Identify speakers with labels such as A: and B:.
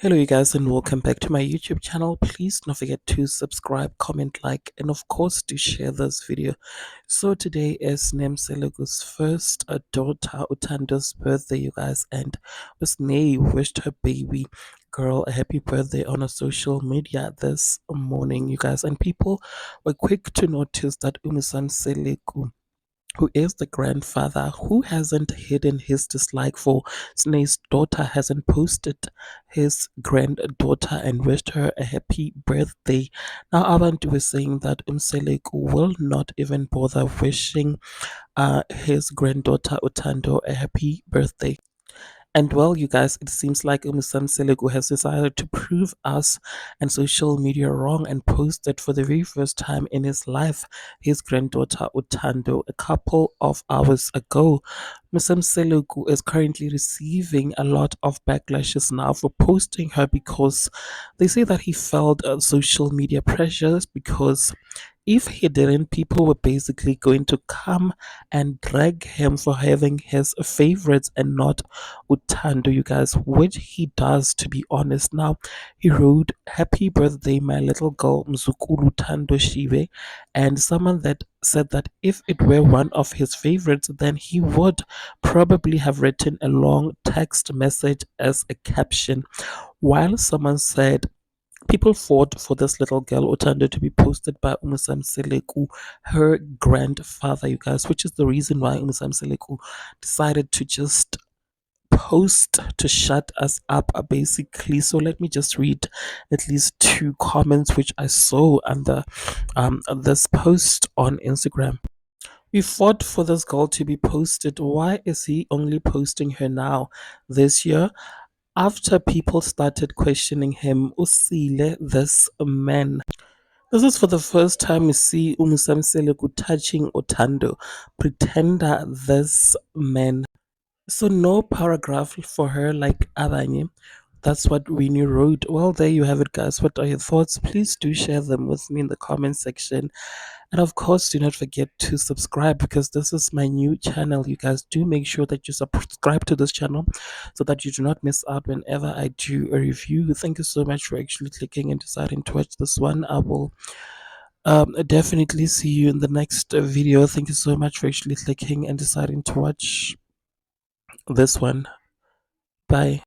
A: Hello, you guys, and welcome back to my YouTube channel. Please don't forget to subscribe, comment, like, and of course, to share this video. So, today is Nemselegu's first daughter, Utando's birthday, you guys, and Usnei wished her baby girl a happy birthday on a social media this morning, you guys, and people were quick to notice that Umusam Selegu, who is the grandfather, who hasn't hidden his dislike for Snape's daughter, hasn't posted his granddaughter and wished her a happy birthday. Now, Abantu was saying that Umseleku will not even bother wishing his granddaughter Utando a happy birthday. And well, you guys, it seems like Umusam Selegu has decided to prove us and social media wrong and posted for the very first time in his life his granddaughter Utando a couple of hours ago. Musam Selegu is currently receiving a lot of backlashes now for posting her because they say that he felt social media pressures because if he didn't, people were basically going to come and drag him for having his favorites and not Utando, you guys, which he does, to be honest. Now, he wrote, "Happy birthday, my little girl, Mzukulu Tando Shive," and someone that said that if it were one of his favorites, then he would probably have written a long text message as a caption. While someone said, people fought for this little girl, Otando, to be posted by Umusam Seleku, her grandfather, you guys, which is the reason why Umusam Seleku decided to just post to shut us up, basically. So let me just read at least two comments which I saw under this post on Instagram. "We fought for this girl to be posted. Why is he only posting her now this year? After people started questioning him, Usile, this man." This is for the first time we see Umusam Seleku touching Otando. Pretender, this man. So no paragraph for her like Abanye. That's what Winnie wrote. Well, there you have it, guys. What are your thoughts? Please do share them with me in the comment section. And of course, do not forget to subscribe because this is my new channel. You guys do make sure that you subscribe to this channel so that you do not miss out whenever I do a review. Thank you so much for actually clicking and deciding to watch this one. I will definitely see you in the next video. Thank you so much for actually clicking and deciding to watch this one. Bye.